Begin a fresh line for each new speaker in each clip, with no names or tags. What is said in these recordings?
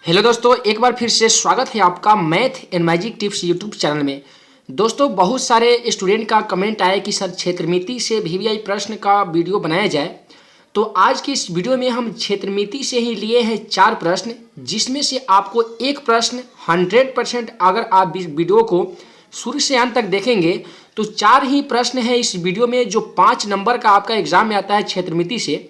Hello दोस्तों, एक बार फिर से स्वागत है आपका math and magic tips YouTube channel में। दोस्तों, बहुत सारे स्टूडेंट का कमेंट आया कि सर क्षेत्रमिति से वीवीआई प्रश्न का वीडियो बनाया जाए। तो आज की इस वीडियो में हम क्षेत्रमिति से ही लिए हैं 4 प्रश्न, जिसमें से आपको एक प्रश्न 100% अगर आप इस वीडियो को शुरू से अंत तक देखेंगे तो 4 ही प्रश्न है इस वीडियो में जो 5 नंबर का आपका एग्जाम में आता है क्षेत्रमिति से।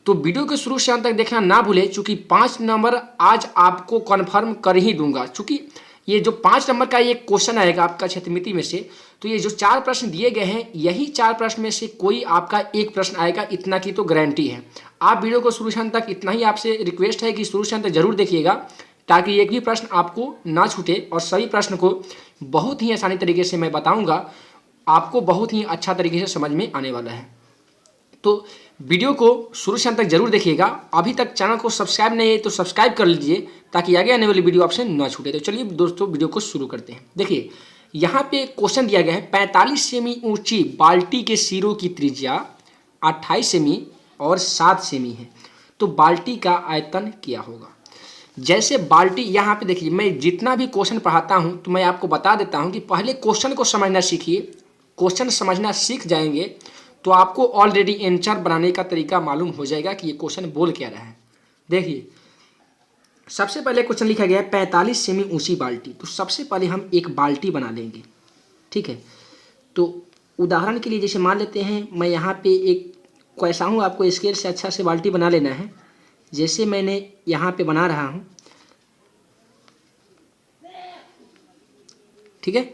तो वीडियो के शुरू से अंत तक देखना ना भूले, चूंकि 5 नंबर आज आपको कन्फर्म कर ही दूंगा। चूंकि ये जो 5 नंबर का ये क्वेश्चन आएगा आपका क्षेत्रमिति में से, तो ये जो 4 प्रश्न दिए गए हैं यही 4 प्रश्न में से कोई आपका एक प्रश्न आएगा, इतना की तो गारंटी है। आप वीडियो को शुरू से अंत तक, इतना ही आपसे रिक्वेस्ट है कि शुरू से अंत तक जरूर देखिएगा, ताकि एक भी प्रश्न आपको ना छूटे और सभी प्रश्न को बहुत ही आसानी तरीके से मैं बताऊँगा, आपको बहुत ही अच्छा तरीके से समझ में आने वाला है। तो वीडियो को शुरू से अंत तक जरूर देखिएगा। अभी तक चैनल को सब्सक्राइब नहीं है तो सब्सक्राइब कर लीजिए, ताकि आगे आने वाली वीडियो आपसे ना छूटे। तो चलिए दोस्तों, वीडियो को शुरू करते हैं। देखिए, यहाँ पे क्वेश्चन दिया गया है 45 सेमी ऊंची बाल्टी के सिरों की त्रिज्या 28 सेमी और 7 सेमी है, तो बाल्टी का आयतन क्या होगा। जैसे बाल्टी, यहाँ पे देखिए, मैं जितना भी क्वेश्चन पढ़ाता हूँ तो मैं आपको बता देता हूँ कि पहले क्वेश्चन को समझना सीखिए। क्वेश्चन समझना सीख जाएंगे तो आपको ऑलरेडी आंसर बनाने का तरीका मालूम हो जाएगा कि ये क्वेश्चन बोल क्या रहा है। देखिए, सबसे पहले क्वेश्चन लिखा गया है 45 सेमी ऊंची बाल्टी। तो सबसे पहले हम एक बाल्टी बना लेंगे, ठीक है। तो उदाहरण के लिए जैसे मान लेते हैं, मैं यहाँ पे एक कैसा हूँ, आपको स्केल से अच्छा से बाल्टी बना लेना है। जैसे मैंने यहाँ पे बना रहा हूँ, ठीक है।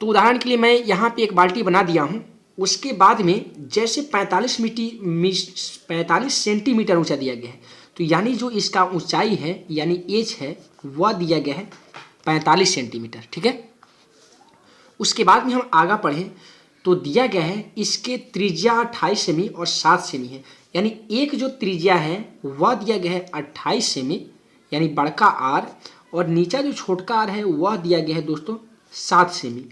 तो उदाहरण के लिए मैं यहाँ पे एक बाल्टी बना दिया हूँ। उसके बाद में जैसे 45 सेंटीमीटर ऊंचा दिया गया है, तो यानी जो इसका ऊंचाई है यानी एच है वह दिया गया है 45 सेंटीमीटर, ठीक है। उसके बाद में हम आगे पढ़ें तो दिया गया है इसके त्रिज्या 28 सेमी और 7 सेमी है। यानी एक जो त्रिज्या है वह दिया गया है 28 सेमी यानी बड़का आर, और नीचा जो छोटका आर है वह दिया गया है दोस्तों 7 सेमी।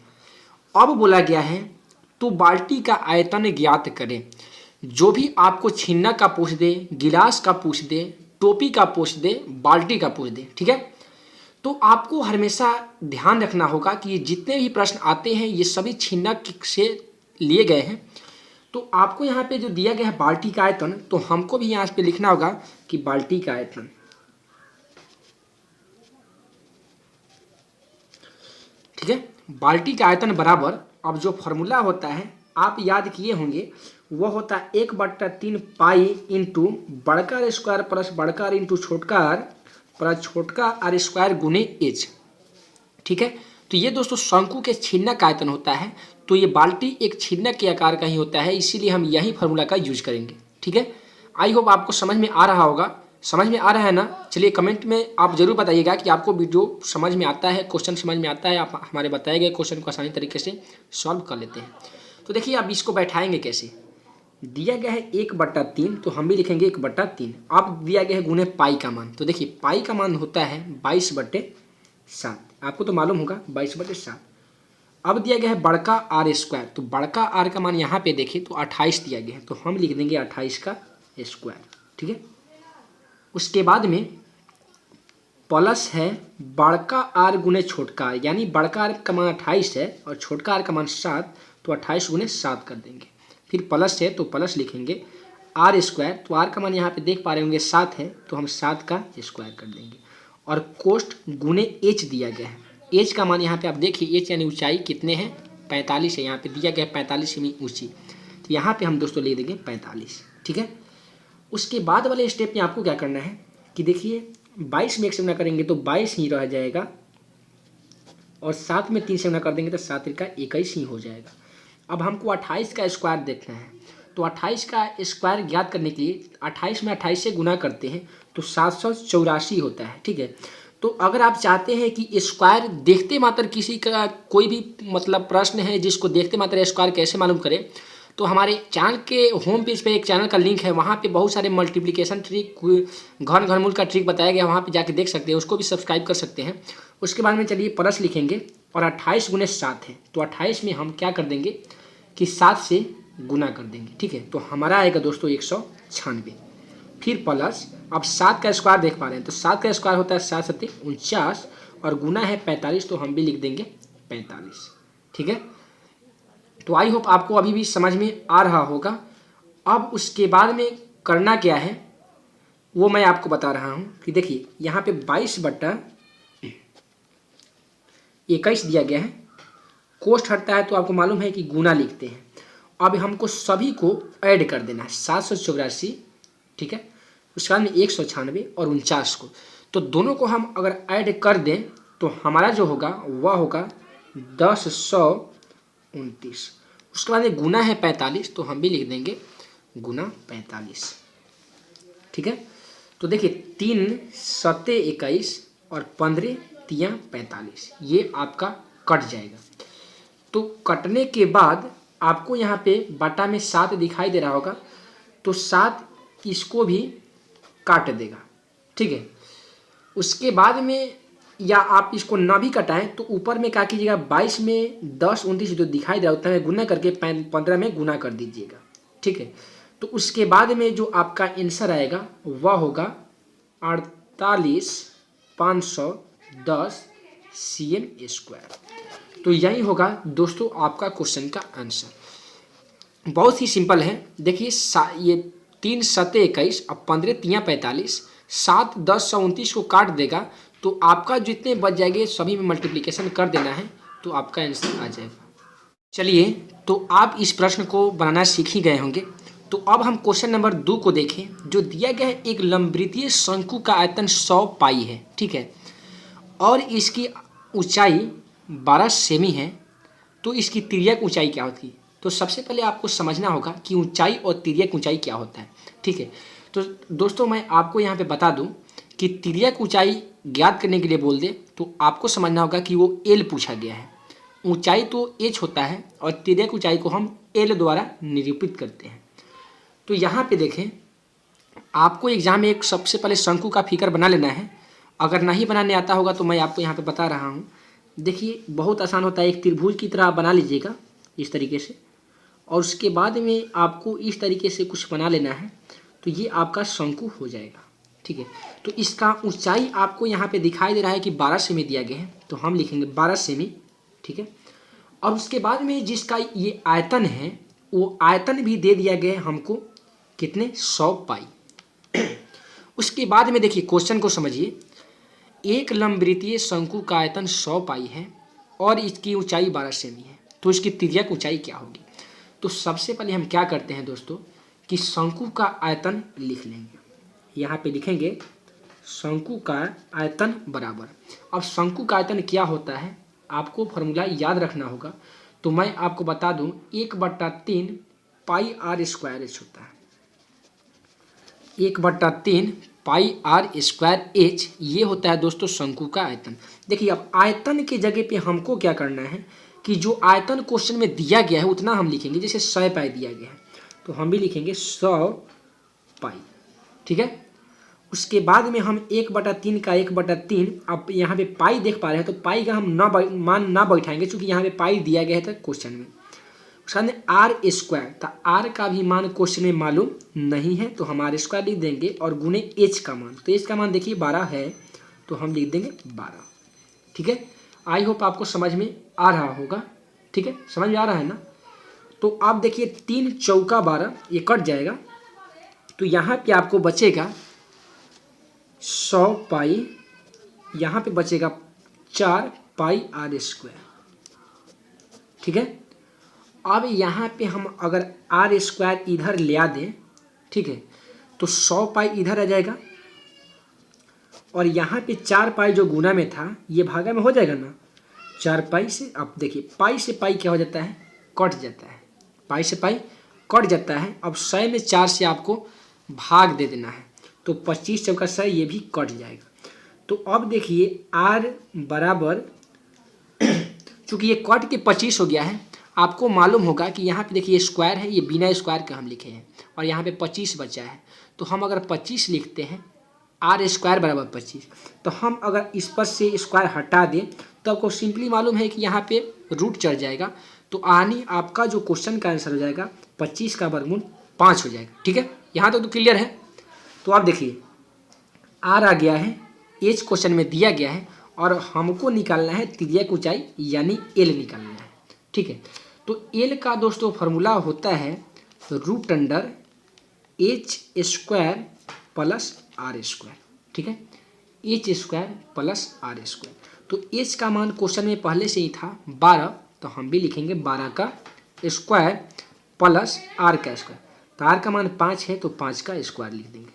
अब बोला गया है तो बाल्टी का आयतन ज्ञात करें। जो भी आपको छीना का पूछ दे, गिलास का पूछ दे, टोपी का पूछ दे, बाल्टी का पूछ दे, ठीक है। तो आपको हमेशा ध्यान रखना होगा कि ये जितने भी प्रश्न आते हैं ये सभी छीना से लिए गए हैं। तो आपको यहाँ पे जो दिया गया है बाल्टी का आयतन, तो हमको भी यहाँ पे लिखना होगा कि बाल्टी का आयतन, ठीक है। बाल्टी का आयतन बराबर, अब जो फॉर्मूला होता है आप याद किए होंगे, वह होता है 1/3 पाई इंटू बड़का आर स्क्वायर प्लस बड़का आर इंटू छोटका आर प्लस छोटका आर स्क्वायर गुने एच, ठीक है। तो ये दोस्तों शंकु के छीनक का आयतन होता है। तो ये बाल्टी एक छीनक के आकार का ही होता है, इसीलिए हम यही फार्मूला का यूज करेंगे, ठीक है। आई होप आपको समझ में आ रहा होगा। समझ में आ रहा है ना? चलिए कमेंट में आप जरूर बताइएगा कि आपको वीडियो समझ में आता है, क्वेश्चन समझ में आता है, आप हमारे बताए गए क्वेश्चन को आसानी तरीके से सॉल्व कर लेते हैं। तो देखिए, आप इसको बैठाएंगे कैसे। दिया गया है 1/3, तो हम भी लिखेंगे 1/3। अब दिया गया है गुने पाई का मान। तो देखिए, पाई का मान होता है 22/7, आपको तो मालूम होगा 22/7। अब दिया गया है बड़का आर स्क्वायर, तो बड़का आर का मान यहाँ पे देखिए तो 28 दिया गया है, तो हम लिख देंगे 28 का स्क्वायर, ठीक है। उसके बाद में प्लस है बड़का आर गुने छोटका आर, यानी बड़का आर का मान 28 है और छोटका आर का मान 7, तो 28 गुने 7 कर देंगे। फिर प्लस है तो प्लस लिखेंगे आर स्क्वायर, तो आर का मान यहाँ पे देख पा रहे होंगे 7 है, तो हम 7 का स्क्वायर कर देंगे। और कोष्ठ गुने एच दिया गया है। एच का मान यहाँ पे आप देखिए, एच यानी ऊंचाई कितने हैं 45 है, यहाँ पे दिया गया है 45 सेमी ऊंची, तो यहाँ पे हम दोस्तों ले देंगे 45, ठीक है। उसके बाद वाले स्टेप में आपको क्या करना है कि देखिए 22 में 1 से गुना करेंगे तो 22 ही रह जाएगा, और 7 में 3 से गुना कर देंगे तो 7 का 21 ही हो जाएगा। अब हमको 28 का स्क्वायर देखना है, तो 28 का स्क्वायर ज्ञात करने के लिए 28 में 28 से गुना करते हैं तो 784 होता है, ठीक है। तो अगर आप चाहते हैं कि स्क्वायर देखते मात्र किसी का कोई भी मतलब प्रश्न है जिसको देखते मात्र स्क्वायर कैसे मालूम करें, तो हमारे चैनल के होम पेज पे एक चैनल का लिंक है, वहाँ पे बहुत सारे मल्टीप्लिकेशन ट्रिक, घन घनमूल का ट्रिक बताया गया, वहाँ पे जाके देख सकते हैं, उसको भी सब्सक्राइब कर सकते हैं। उसके बाद में चलिए प्लस लिखेंगे, और 28 गुने 7 है, तो 28 में हम क्या कर देंगे कि 7 से गुना कर देंगे, ठीक है। तो हमारा आएगा दोस्तों 196। फिर प्लस, अब 7 का स्क्वायर देख पा रहे हैं तो 7 का स्क्वायर होता है 7 सत्ते 49 और गुना है 45 तो हम भी लिख देंगे 45। ठीक है, तो आई होप आपको अभी भी समझ में आ रहा होगा। अब उसके बाद में करना क्या है वो मैं आपको बता रहा हूँ कि देखिए यहाँ पे 22/21 दिया गया है, कोष्ठ हटता है तो आपको मालूम है कि गुना लिखते हैं। अब हमको सभी को ऐड कर देना है 784, ठीक है, उसके बाद में 196 और 49 को, तो दोनों को हम अगर ऐड कर दें तो हमारा जो होगा वह होगा 1029। उसके बाद में गुना है 45 तो हम भी लिख देंगे गुना 45। ठीक है, तो देखिए 3 सत्ते 21 और 15 तियाँ 45, ये आपका कट जाएगा। तो कटने के बाद आपको यहाँ पे बटा में 7 दिखाई दे रहा होगा तो 7 इसको भी काट देगा। ठीक है, उसके बाद में या आप इसको ना भी कटाएं तो ऊपर में क्या कीजिएगा 22 में 10 29 जो दिखाई दे रहा है गुना करके 15 में गुना कर दीजिएगा। ठीक है, तो उसके बाद में जो आपका आंसर आएगा वह होगा 48,510 cm²। तो यही होगा दोस्तों आपका क्वेश्चन का आंसर। बहुत ही सिंपल है। देखिए ये 3 सत्ते 21 और 15 तियाँ 45, 7 10 29 को काट देगा तो आपका जितने बच जाएंगे सभी में मल्टीप्लिकेशन कर देना है तो आपका आंसर आ जाएगा। चलिए, तो आप इस प्रश्न को बनाना सीख ही गए होंगे। तो अब हम क्वेश्चन नंबर 2 को देखें। जो दिया गया है एक लंबवृत्तीय शंकु का आयतन 100 पाई है, ठीक है, और इसकी ऊंचाई 12 सेमी है, तो इसकी तिर्यक ऊंचाई क्या होती है? तो सबसे पहले आपको समझना होगा कि ऊंचाई और तिर्यक ऊंचाई क्या होता है। ठीक है, तो दोस्तों मैं आपको यहाँ पे बता दूँ कि तिर्यक ऊंचाई ज्ञात करने के लिए बोल दे तो आपको समझना होगा कि वो एल पूछा गया है। ऊंचाई तो एच होता है और तिर्यक ऊंचाई को हम एल द्वारा निरूपित करते हैं। तो यहाँ पे देखें, आपको एग्जाम में एक सबसे पहले शंकु का फिगर बना लेना है। अगर नहीं बनाने आता होगा तो मैं आपको यहाँ पे बता रहा हूँ। देखिए बहुत आसान होता है, एक त्रिभुज की तरह बना लीजिएगा इस तरीके से, और उसके बाद में आपको इस तरीके से कुछ बना लेना है तो ये आपका शंकु हो जाएगा। ठीक है, तो इसका ऊंचाई आपको यहाँ पे दिखाई दे रहा है कि 12 सेमी दिया गया है तो हम लिखेंगे 12 सेमी। ठीक है, और उसके बाद में जिसका ये आयतन है वो आयतन भी दे दिया गया है हमको कितने 100 पाई। उसके बाद में देखिए क्वेश्चन को समझिए, एक लंबवृत्तीय शंकु का आयतन 100 पाई है और इसकी ऊंचाई 12 सेमी है, तो इसकी तिर्यक ऊंचाई क्या होगी? तो सबसे पहले हम क्या करते हैं दोस्तों कि शंकु का आयतन लिख लेंगे। यहाँ पे लिखेंगे शंकु का आयतन बराबर, अब शंकु का आयतन क्या होता है आपको फॉर्मूला याद रखना होगा। तो मैं आपको बता दूं 1/3 पाई आर स्क्वायर एच होता है। 1/3 पाई आर स्क्वायर एच ये होता है दोस्तों शंकु का आयतन। देखिए अब आयतन के जगह पे हमको क्या करना है कि जो आयतन क्वेश्चन में दिया गया है उतना हम लिखेंगे। जैसे 100 पाई दिया गया है तो हम भी लिखेंगे 100 पाई। ठीक है, उसके बाद में हम 1/3 का 1/3, अब यहाँ पे पाई देख पा रहे हैं तो पाई का हम मान ना बैठाएंगे क्योंकि यहाँ पे पाई दिया गया है था क्वेश्चन में। उसके बाद आर स्क्वायर, तो आर का भी मान क्वेश्चन में मालूम नहीं है तो हम आर स्क्वायर लिख देंगे और गुने एच का मान, तो एच का मान देखिए 12 है तो हम लिख देंगे 12। ठीक है, आई होप आपको समझ में आ रहा होगा। ठीक है, समझ में आ रहा है ना? तो आप देखिए 3 चौका 12 ये कट जाएगा तो यहाँ पे आपको बचेगा 100 पाई, यहाँ पे बचेगा 4 पाई आर स्क्वायर। ठीक है, अब यहाँ पे हम अगर आर स्क्वायर इधर ले आ दें, ठीक है, तो 100 पाई इधर आ जाएगा और यहाँ पे 4 पाई जो गुना में था ये भागा में हो जाएगा ना 4 पाई से। अब देखिए पाई से पाई क्या हो जाता है, कट जाता है, पाई से पाई कट जाता है। अब 100 में 4 से आपको भाग दे देना है तो 25 चौका 100 ये भी कट जाएगा। तो अब देखिए आर बराबर चूँकि ये कट के 25 हो गया है, आपको मालूम होगा कि यहाँ पे देखिए स्क्वायर है, ये बिना स्क्वायर के हम लिखे हैं और यहाँ पे 25 बचा है तो हम अगर 25 लिखते हैं आर स्क्वायर बराबर 25, तो हम अगर इस पर से स्क्वायर हटा दें तो आपको सिंपली मालूम है कि यहाँ पे रूट चढ़ जाएगा तो आनी आपका जो क्वेश्चन का आंसर हो जाएगा 25 का वर्गमूल 5 हो जाएगा। ठीक है, यहाँ तक तो क्लियर है। तो अब देखिए आर आ गया है, एच क्वेश्चन में दिया गया है और हमको निकालना है त्रिज्या की ऊंचाई यानी एल निकालना है। ठीक है, तो एल का दोस्तों फॉर्मूला होता है root under H square plus R square. ठीक है, H square plus R square. तो एच का मान क्वेश्चन में पहले से ही था 12, तो हम भी लिखेंगे 12 का स्क्वायर प्लस आर का स्क्वायर। तो आर का मान 5 है तो 5 का स्क्वायर लिख देंगे।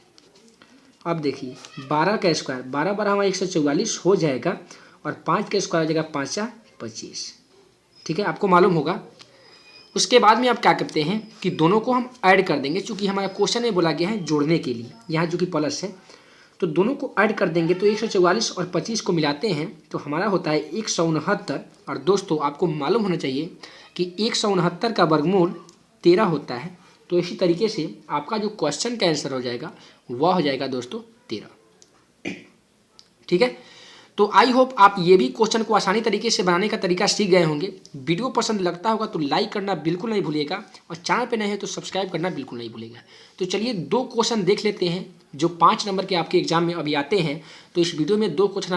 अब देखिए 12 का स्क्वायर 12 12 हमारा 144 हो जाएगा और 5 का स्क्वायर हो जाएगा 5 25। ठीक है, आपको मालूम होगा। उसके बाद में आप क्या करते हैं कि दोनों को हम ऐड कर देंगे, चूंकि हमारा क्वेश्चन में बोला गया है जोड़ने के लिए, यहाँ जो कि प्लस है तो दोनों को ऐड कर देंगे। तो 144 और 25 को मिलाते हैं तो हमारा होता है 169। और दोस्तों आपको मालूम होना चाहिए कि 169 का वर्गमूल 13 होता है। तो इसी तरीके से आपका जो क्वेश्चन का आंसर हो जाएगा वह हो जाएगा दोस्तों 13। ठीक है, तो आई होप आप ये भी क्वेश्चन को आसानी तरीके से बनाने का तरीका सीख गए होंगे। वीडियो पसंद लगता होगा तो लाइक करना बिल्कुल नहीं भूलिएगा और चैनल पे नए हैं तो सब्सक्राइब करना बिल्कुल नहीं भूलिएगा। तो चलिए 2 क्वेश्चन देख लेते हैं जो 5 नंबर के आपके एग्जाम में अभी आते हैं। तो इस वीडियो में 2 क्वेश्चन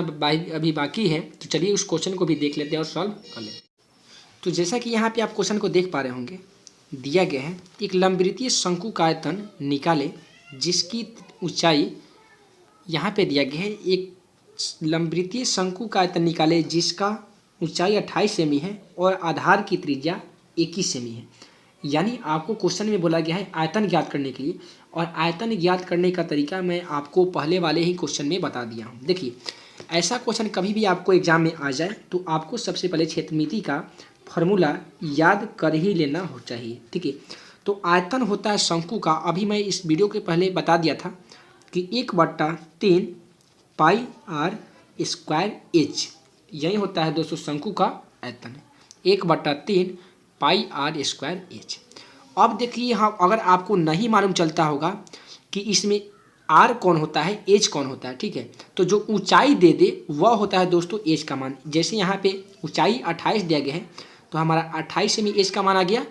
अभी बाकी है, तो चलिए उस क्वेश्चन को भी देख लेते हैं और सॉल्व कर लेते हैं। तो जैसा कि यहाँ पे आप क्वेश्चन को देख पा रहे होंगे, दिया गया है एक लंबवृत्तीय शंकु का आयतन निकाले जिसकी ऊंचाई, यहाँ पे दिया गया है एक लंबवृत्तीय शंकु का आयतन निकाले जिसका ऊंचाई 28 सेमी है और आधार की त्रिज्या 21 सेमी है। यानी आपको क्वेश्चन में बोला गया है आयतन ज्ञात करने के लिए, और आयतन ज्ञात करने का तरीका मैं आपको पहले वाले ही क्वेश्चन में बता दिया हूँ। देखिए ऐसा क्वेश्चन कभी भी आपको एग्जाम में आ जाए तो आपको सबसे पहले क्षेत्रमिति का फॉर्मूला याद कर ही लेना हो चाहिए। ठीक है, तो आयतन होता है शंकु का, अभी मैं इस वीडियो के पहले बता दिया था कि 1/3 पाई आर स्क्वायर एच, यही होता है दोस्तों शंकु का आयतन, 1/3 पाई आर स्क्वायर एच। अब देखिए यहाँ अगर आपको नहीं मालूम चलता होगा कि इसमें आर कौन होता है एच कौन होता है, ठीक है, तो जो ऊंचाई दे दे वह होता है दोस्तों एच का मान। जैसे यहाँ पे ऊंचाई 28 दिया गया है तो हमारा 28 सेमी एच का मान आ गया,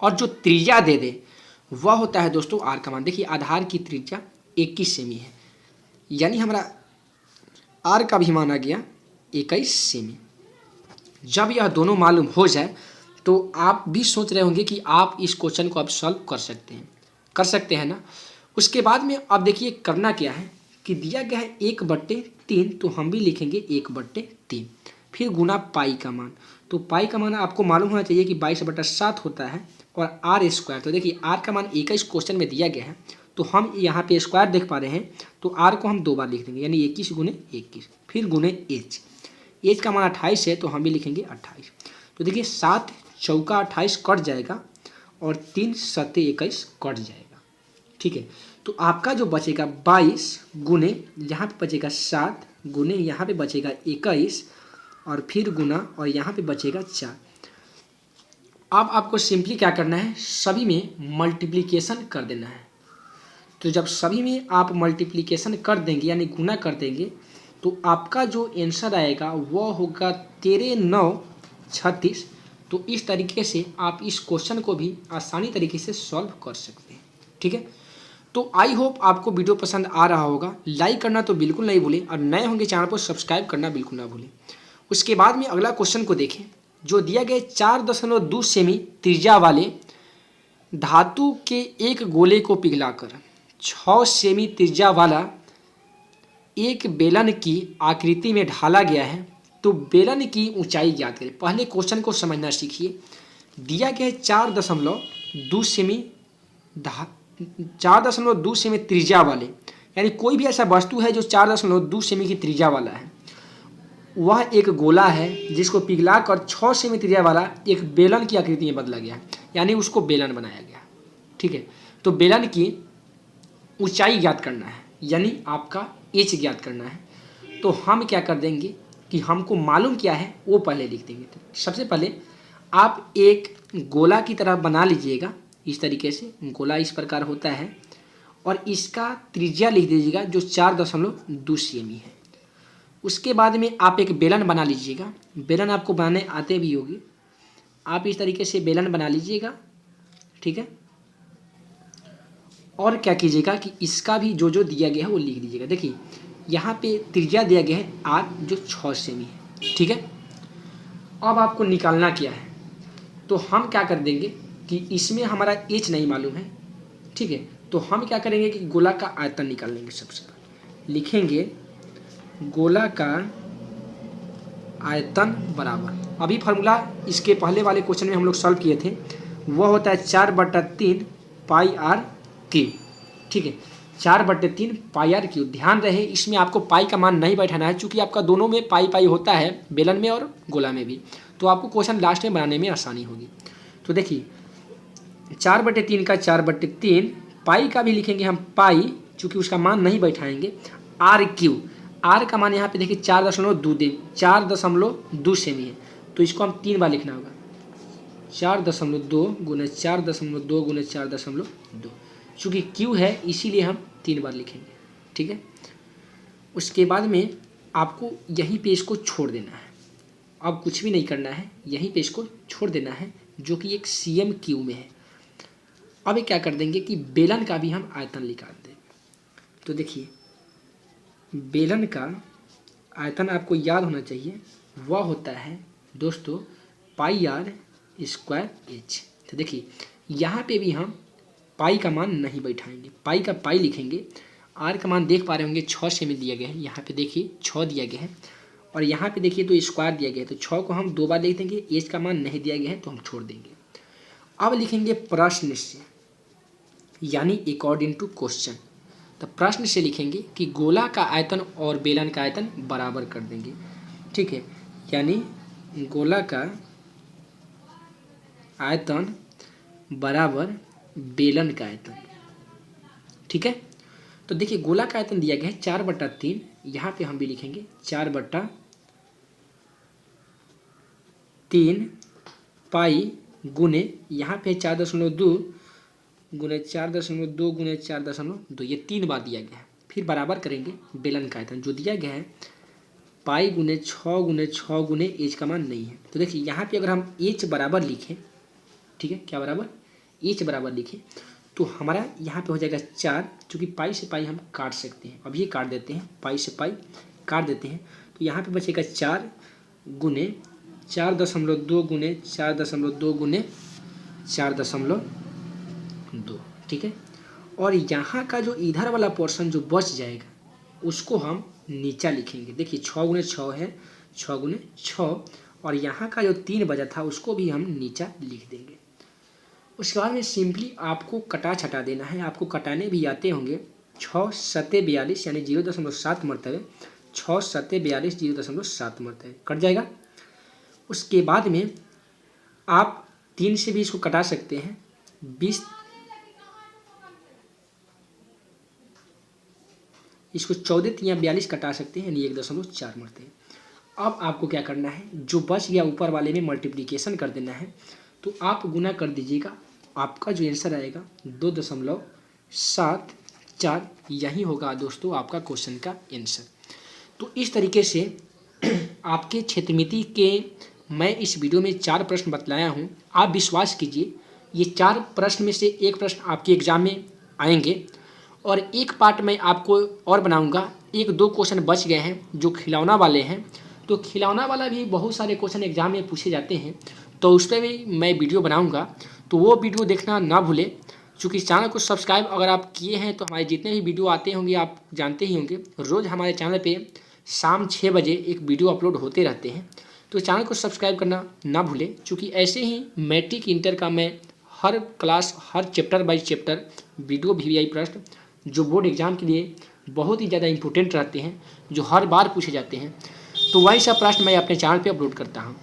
और जो त्रिज्या दे दे वह होता है दोस्तों आर का मान। देखिए आधार की त्रिज्या 21 सेमी है, यानी हमारा आर का भी मान आ गया 21 सेमी। जब यह दोनों मालूम हो जाए तो आप भी सोच रहे होंगे कि आप इस क्वेश्चन को अब सॉल्व कर सकते हैं ना। उसके बाद में अब देखिए करना क्या है कि दिया गया है 1/3, तो हम भी लिखेंगे 1/3, फिर गुना पाई का मान। तो पाई का मान आपको मालूम होना चाहिए कि 22/7 होता है, और आर स्क्वायर, तो देखिए आर का मान 21 क्वेश्चन में दिया गया है तो हम यहाँ पे स्क्वायर देख पा रहे हैं, तो आर को हम 2 बार लिख देंगे, यानी 21 गुने 21, फिर गुने एच का मान 28 है तो हम भी लिखेंगे 28। तो देखिए 7 चौका 28 कट जाएगा और 3 सत्ते 21 कट जाएगा। ठीक है, तो आपका जो बचेगा 22 गुने यहाँ पे बचेगा 7 गुने यहाँ पे बचेगा 21 और फिर गुना और यहाँ पे बचेगा 4। अब आपको सिंपली क्या करना है, सभी में मल्टीप्लिकेशन कर देना है। तो जब सभी में आप मल्टीप्लिकेशन कर देंगे यानी गुना कर देंगे तो आपका जो आंसर आएगा वह होगा 13 9 36। तो इस तरीके से आप इस क्वेश्चन को भी आसानी तरीके से सॉल्व कर सकते हैं। ठीक है, तो आई होप आपको वीडियो पसंद आ रहा होगा। लाइक करना तो बिल्कुल नहीं भूलें और नए होंगे चैनल को सब्सक्राइब करना बिल्कुल ना भूलें। उसके बाद में अगला क्वेश्चन को देखें जो दिया गया 4.2 सेमी त्रिज्या वाले धातु के एक गोले को पिघलाकर 6 सेमी त्रिज्या वाला एक बेलन की आकृति में ढाला गया है, तो बेलन की ऊंचाई ज्ञात करें। पहले क्वेश्चन को समझना सीखिए। दिया गया है 4.2 सेमी 4.2 सेमी त्रिज्या वाले, यानी कोई भी ऐसा वस्तु है जो 4.2 सेमी की त्रिज्या वाला है, वह एक गोला है जिसको पिघला कर 6 सेमी त्रिज्या वाला एक बेलन की आकृति में बदला गया, यानी उसको बेलन बनाया गया। ठीक है, तो बेलन की ऊंचाई ज्ञात करना है यानी आपका एच ज्ञात करना है। तो हम क्या कर देंगे कि हमको मालूम क्या है वो पहले लिख देंगे। तो सबसे पहले आप एक गोला की तरह बना लीजिएगा, इस तरीके से गोला इस प्रकार होता है, और इसका त्रिज्या लिख दीजिएगा जो 4.2 सेमी है। उसके बाद में आप एक बेलन बना लीजिएगा, बेलन आपको बनाने आते भी होगी, आप इस तरीके से बेलन बना लीजिएगा। ठीक है, और क्या कीजिएगा कि इसका भी जो जो दिया गया है वो लिख दीजिएगा। देखिए यहाँ पे त्रिज्या दिया गया है 8 जो 6 सेमी है, ठीक है। अब आपको निकालना क्या है, तो हम क्या कर देंगे कि इसमें हमारा एच नहीं मालूम है, ठीक है। तो हम क्या करेंगे कि गोला का आयतन निकाल लेंगे। सबसे पहले लिखेंगे गोला का आयतन बराबर, अभी फार्मूला इसके पहले वाले क्वेश्चन में हम लोग सॉल्व किए थे, वह होता है 4/3 पाई आर क्यूब, ठीक है। 4/3 पाई आर क्यूब। ध्यान रहे इसमें आपको पाई का मान नहीं बैठाना है, क्योंकि आपका दोनों में पाई पाई होता है, बेलन में और गोला में भी, तो आपको क्वेश्चन लास्ट में बनाने में आसानी होगी। तो देखिए 4/3 का 4/3 पाई का भी लिखेंगे हम पाई, चूँकि उसका मान नहीं बैठाएंगे, आर क्यूब। आर का मान यहाँ पे देखिए 4.2 सेमी है, तो इसको हम 3 बार लिखना होगा। 4.2 गुना 4.2 गुना 4.2, चूँकि क्यू है इसीलिए हम 3 बार लिखेंगे, ठीक है। उसके बाद में आपको यहीं पे इसको छोड़ देना है, अब कुछ भी नहीं करना है, यहीं पे इसको छोड़ देना है, जो कि एक CM क्यू में है। अब क्या कर देंगे कि बेलन का भी हम आयतन निकाल देंगे। तो देखिए बेलन का आयतन आपको याद होना चाहिए, वह होता है दोस्तों पाई आर स्क्वायर एच। तो देखिए यहाँ पे भी हम पाई का मान नहीं बैठाएंगे, पाई का पाई लिखेंगे। आर का मान देख पा रहे होंगे 6 सेमी दिया गया है, यहाँ पे देखिए 6 दिया गया है, और यहाँ पे देखिए तो स्क्वायर दिया गया है, तो 6 को हम 2 बार लिख देंगे। एच का मान नहीं दिया गया है तो हम छोड़ देंगे। अब लिखेंगे प्रश्न से, यानी अकॉर्डिंग टू क्वेश्चन। तो प्रश्न से लिखेंगे कि गोला का आयतन और बेलन का आयतन बराबर कर देंगे, ठीक है। यानी गोला का आयतन बराबर बेलन का आयतन, ठीक है। तो देखिए गोला का आयतन दिया गया है 4/3, यहाँ पे हम भी लिखेंगे 4/3 पाई गुने, यहाँ पे 4.2 गुने 4.2 गुने 4.2, ये 3 बार दिया गया है। फिर बराबर करेंगे बेलन का आयतन, जो दिया गया है पाई गुने 6 गुने 6 गुने एच का मान नहीं है। तो देखिए यहाँ पे अगर हम एच बराबर लिखें, ठीक है, क्या बराबर, एच बराबर लिखें, तो हमारा यहाँ पे हो जाएगा 4, चूँकि पाई से पाई हम काट सकते हैं, अब ये काट देते हैं, पाई से पाई काट देते हैं, तो यहाँ पे बचेगा 4 गुने 4.2 गुने 4.2 गुने 4.2, ठीक है। और यहाँ का जो इधर वाला पोर्शन जो बच जाएगा उसको हम नीचा लिखेंगे। देखिए 6 गुने 6 है, 6 गुने 6, और यहाँ का जो 3 बचा था उसको भी हम नीचा लिख देंगे। उसके बाद में सिंपली आपको कटा छटा देना है, आपको कटाने भी आते होंगे। 6 सत्ते 42 यानी 0.7 मरतबे, 6 सत्ते 42 0.7 मरतबे कट जाएगा। उसके बाद में आप 3 से भी इसको कटा सकते हैं, 20, इसको 14 या 42 कटा सकते हैं, यानी 1.4 मरते हैं। अब आपको क्या करना है, जो बच गया ऊपर वाले में मल्टीप्लिकेशन कर देना है, तो आप गुना कर दीजिएगा, आपका जो आंसर आएगा 2.74, यही होगा दोस्तों आपका क्वेश्चन का आंसर। तो इस तरीके से आपके क्षेत्रमिति के मैं इस वीडियो में 4 प्रश्न बतलाया हूँ। आप विश्वास कीजिए ये 4 प्रश्न में से एक प्रश्न आपके एग्जाम में आएंगे, और एक पार्ट मैं आपको और बनाऊंगा। 1-2 क्वेश्चन बच गए हैं जो खिलौना वाले हैं, तो खिलौना वाला भी बहुत सारे क्वेश्चन एग्जाम में पूछे जाते हैं, तो उस पर भी मैं वीडियो बनाऊंगा, तो वो वीडियो देखना ना भूलें। चूँकि चैनल को सब्सक्राइब अगर आप किए हैं तो हमारे जितने भी वीडियो आते होंगे आप जानते ही होंगे, रोज़ हमारे चैनल पर शाम 6 बजे एक वीडियो अपलोड होते रहते हैं, तो चैनल को सब्सक्राइब करना ना भूलें। चूँकि ऐसे ही मैट्रिक इंटर का मैं हर क्लास हर chapter by chapter video VVI प्रश्न जो बोर्ड एग्जाम के लिए बहुत ही ज़्यादा इंपॉर्टेंट रहते हैं, जो हर बार पूछे जाते हैं, तो वही सब प्रश्न मैं अपने चैनल पे अपलोड करता हूं।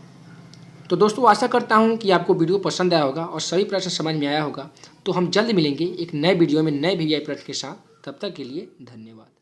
तो दोस्तों आशा करता हूं कि आपको वीडियो पसंद आया होगा और सभी प्रश्न समझ में आया होगा। तो हम जल्द मिलेंगे एक नए वीडियो में नए VVI प्रश्न के साथ, तब तक के लिए धन्यवाद।